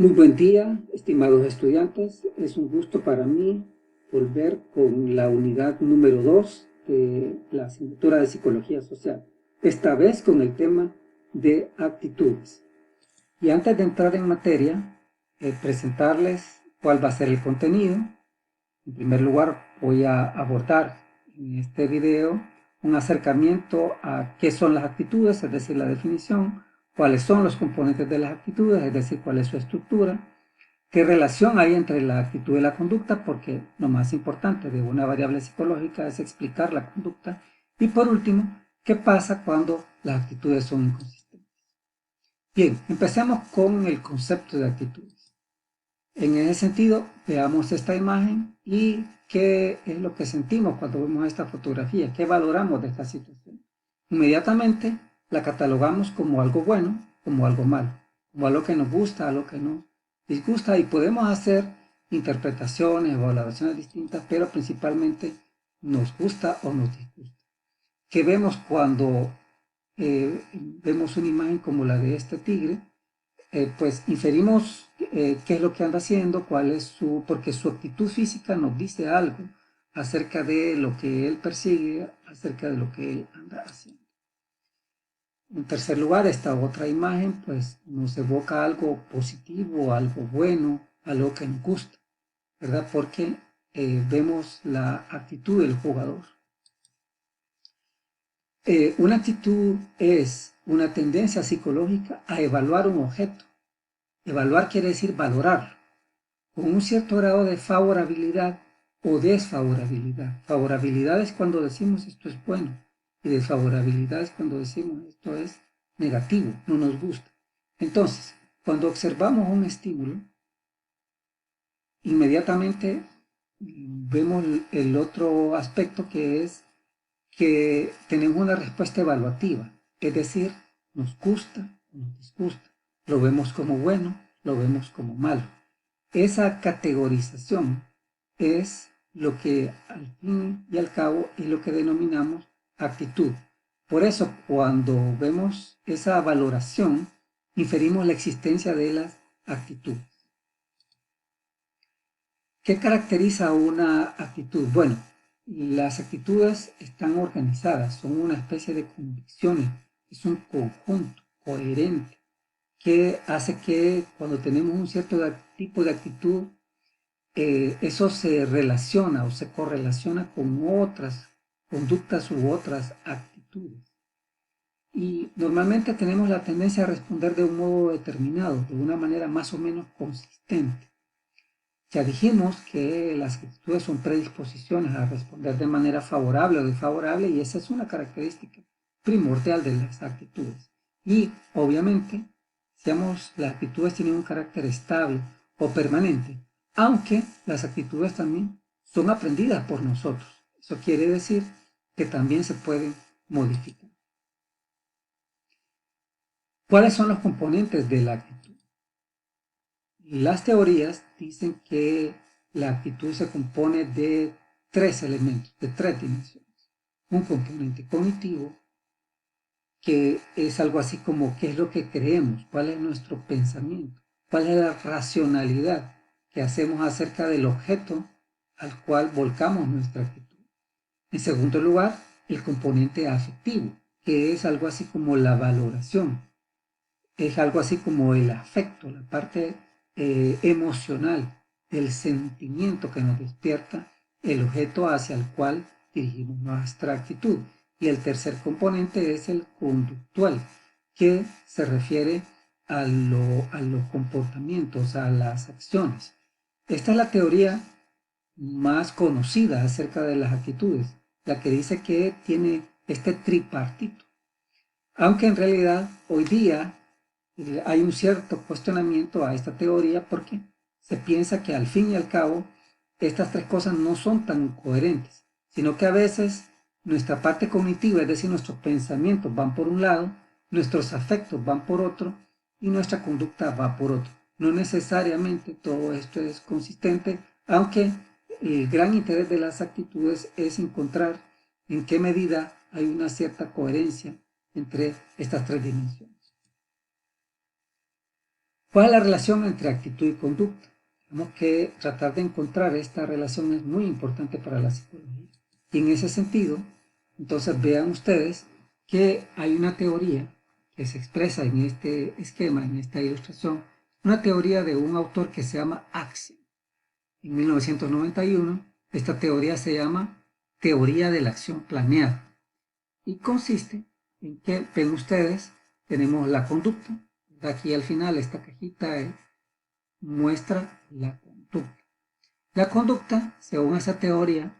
Muy buen día, estimados estudiantes. Es un gusto para mí volver con la unidad número 2 de la asignatura de Psicología Social, esta vez con el tema de actitudes. Y antes de entrar en materia, presentarles cuál va a ser el contenido. En primer lugar, voy a abordar en este video un acercamiento a qué son las actitudes, es decir, la definición, cuáles son los componentes de las actitudes, es decir, cuál es su estructura, qué relación hay entre la actitud y la conducta, porque lo más importante de una variable psicológica es explicar la conducta, y por último, qué pasa cuando las actitudes son inconsistentes. Bien, empecemos con el concepto de actitudes. En ese sentido, veamos esta imagen y qué es lo que sentimos cuando vemos esta fotografía, qué valoramos de esta situación. Inmediatamente la catalogamos como algo bueno, como algo malo, como algo que nos gusta, algo que nos disgusta, y podemos hacer interpretaciones o valoraciones distintas, pero principalmente nos gusta o nos disgusta. ¿Qué vemos cuando vemos una imagen como la de este tigre? Pues inferimos qué es lo que anda haciendo, cuál es porque su actitud física nos dice algo acerca de lo que él persigue, acerca de lo que él anda haciendo. En tercer lugar, esta otra imagen pues nos evoca algo positivo, algo bueno, algo que nos gusta, ¿verdad? Porque vemos la actitud del jugador. Una actitud es una tendencia psicológica a evaluar un objeto. Evaluar quiere decir valorarlo con un cierto grado de favorabilidad o desfavorabilidad. Favorabilidad es cuando decimos esto es bueno, y desfavorabilidad es cuando decimos esto es negativo, no nos gusta. Entonces, cuando observamos un estímulo, inmediatamente vemos el otro aspecto, que es que tenemos una respuesta evaluativa, es decir, nos gusta o nos disgusta, lo vemos como bueno, lo vemos como malo. Esa categorización es lo que al fin y al cabo es lo que denominamos actitud. Por eso, cuando vemos esa valoración, inferimos la existencia de las actitudes. ¿Qué caracteriza una actitud? Bueno, las actitudes están organizadas, son una especie de convicciones, es un conjunto coherente que hace que cuando tenemos un cierto tipo de actitud, eso se relaciona o se correlaciona con otras conductas u otras actitudes. Y normalmente tenemos la tendencia a responder de un modo determinado, de una manera más o menos consistente. Ya dijimos que las actitudes son predisposiciones a responder de manera favorable o desfavorable, y esa es una característica primordial de las actitudes. Y obviamente, las actitudes tienen un carácter estable o permanente, aunque las actitudes también son aprendidas por nosotros. Eso quiere decir que también se pueden modificar. ¿Cuáles son los componentes de la actitud? Las teorías dicen que la actitud se compone de tres elementos, de tres dimensiones. Un componente cognitivo, que es algo así como qué es lo que creemos, cuál es nuestro pensamiento, cuál es la racionalidad que hacemos acerca del objeto al cual volcamos nuestra actitud. En segundo lugar, el componente afectivo, que es algo así como la valoración, es algo así como el afecto, la parte emocional, el sentimiento que nos despierta el objeto hacia el cual dirigimos nuestra actitud. Y el tercer componente es el conductual, que se refiere a los comportamientos, a las acciones. Esta es la teoría más conocida acerca de las actitudes, la que dice que tiene este tripartito. Aunque en realidad hoy día hay un cierto cuestionamiento a esta teoría, porque se piensa que al fin y al cabo estas tres cosas no son tan coherentes, sino que a veces nuestra parte cognitiva, es decir, nuestros pensamientos van por un lado, nuestros afectos van por otro y nuestra conducta va por otro. No necesariamente todo esto es consistente, aunque el gran interés de las actitudes es encontrar en qué medida hay una cierta coherencia entre estas tres dimensiones. ¿Cuál es la relación entre actitud y conducta? Tenemos que tratar de encontrar esta relación, es muy importante para la psicología. Y en ese sentido, entonces vean ustedes que hay una teoría que se expresa en este esquema, en esta ilustración, una teoría de un autor que se llama Axel. En 1991, esta teoría se llama teoría de la acción planeada y consiste en que, ven ustedes, tenemos la conducta. Aquí al final esta cajita muestra la conducta. La conducta, según esa teoría,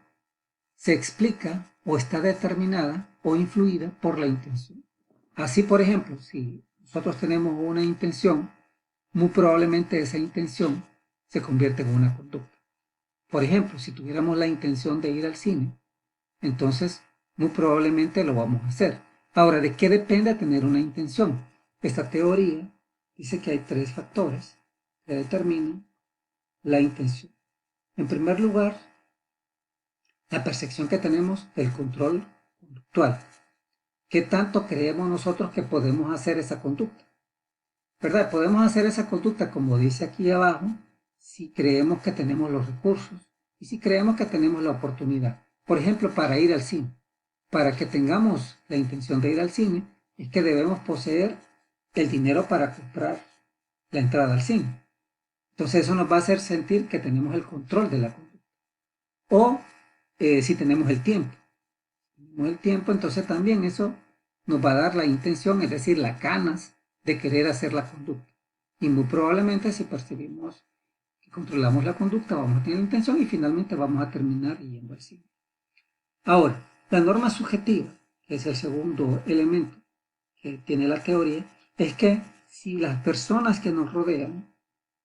se explica o está determinada o influida por la intención. Así, por ejemplo, si nosotros tenemos una intención, muy probablemente esa intención se convierte en una conducta. Por ejemplo, si tuviéramos la intención de ir al cine, entonces muy probablemente lo vamos a hacer. Ahora, ¿de qué depende tener una intención? Esta teoría dice que hay 3 factores que determinan la intención. En primer lugar, la percepción que tenemos del control conductual. ¿Qué tanto creemos nosotros que podemos hacer esa conducta? ¿Verdad? Podemos hacer esa conducta, como dice aquí abajo, si creemos que tenemos los recursos y si creemos que tenemos la oportunidad. Por ejemplo, para ir al cine. Para que tengamos la intención de ir al cine, es que debemos poseer el dinero para comprar la entrada al cine. Entonces eso nos va a hacer sentir que tenemos el control de la conducta. O si tenemos el tiempo. Si tenemos el tiempo, entonces también eso nos va a dar la intención, es decir, las ganas de querer hacer la conducta. Y muy probablemente si percibimos que controlamos la conducta, vamos a tener la intención y finalmente vamos a terminar yendo al cine. Ahora, la norma subjetiva, que es el segundo elemento que tiene la teoría, es que si las personas que nos rodean,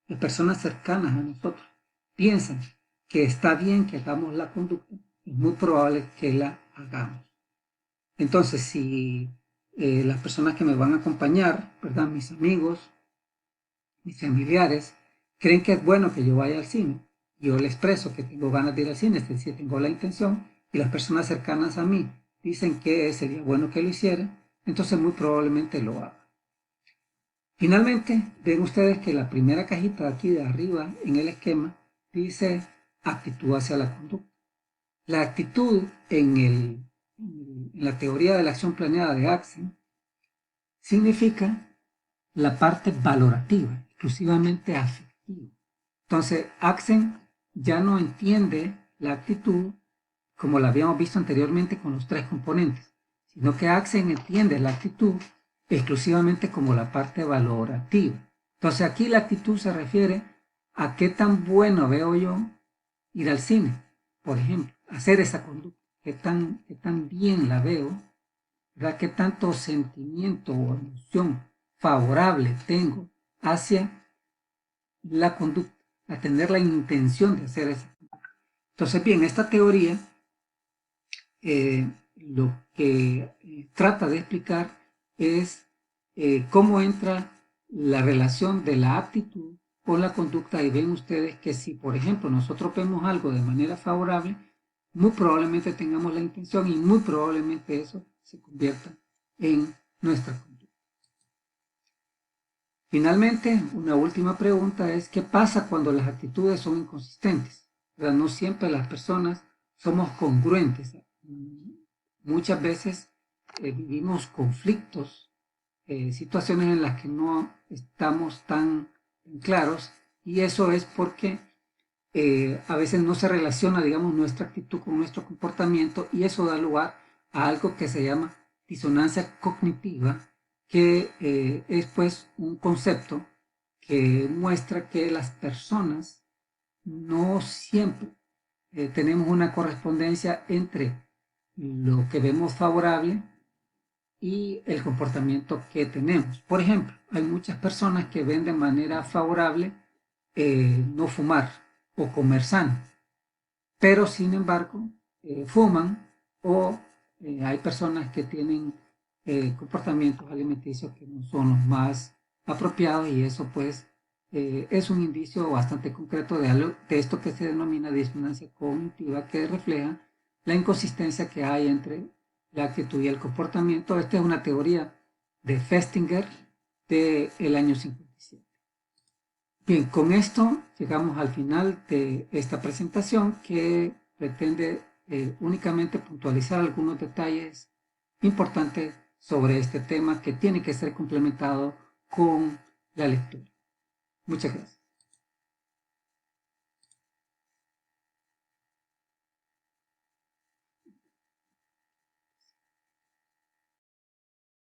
las personas cercanas a nosotros, piensan que está bien que hagamos la conducta, es muy probable que la hagamos. Entonces, si las personas que me van a acompañar, ¿verdad? Mis amigos, mis familiares, creen que es bueno que yo vaya al cine, yo les expreso que tengo ganas de ir al cine, es decir, tengo la intención, y las personas cercanas a mí dicen que sería bueno que lo hiciera, entonces muy probablemente lo haga. Finalmente, ven ustedes que la primera cajita de aquí de arriba en el esquema dice actitud hacia la conducta. La actitud en la teoría de la acción planeada de Axel significa la parte valorativa, exclusivamente afectiva. Entonces, Axel ya no entiende la actitud como la habíamos visto anteriormente con los 3 componentes, sino que Axel entiende la actitud exclusivamente como la parte valorativa. Entonces, aquí la actitud se refiere a qué tan bueno veo yo ir al cine, por ejemplo, hacer esa conducta, qué tan bien la veo, ¿verdad? Qué tanto sentimiento o emoción favorable tengo hacia la conducta, a tener la intención de hacer esa conducta. Entonces, bien, esta teoría lo que trata de explicar es cómo entra la relación de la aptitud con la conducta, y ven ustedes que si, por ejemplo, nosotros vemos algo de manera favorable, muy probablemente tengamos la intención y muy probablemente eso se convierta en nuestra conducta. Finalmente, una última pregunta es: ¿qué pasa cuando las actitudes son inconsistentes? ¿Verdad? No siempre las personas somos congruentes. Muchas veces vivimos conflictos, situaciones en las que no estamos tan claros, y eso es porque a veces no se relaciona, digamos, nuestra actitud con nuestro comportamiento, y eso da lugar a algo que se llama disonancia cognitiva, que es pues un concepto que muestra que las personas no siempre tenemos una correspondencia entre lo que vemos favorable y el comportamiento que tenemos. Por ejemplo, hay muchas personas que ven de manera favorable no fumar o comer sano, pero sin embargo fuman, o hay personas que tienen comportamientos alimenticios que no son los más apropiados, y eso pues es un indicio bastante concreto de esto que se denomina disonancia cognitiva, que refleja la inconsistencia que hay entre la actitud y el comportamiento. Esta es una teoría de Festinger del año 57. Bien, con esto llegamos al final de esta presentación que pretende únicamente puntualizar algunos detalles importantes sobre este tema que tiene que ser complementado con la lectura. Muchas gracias.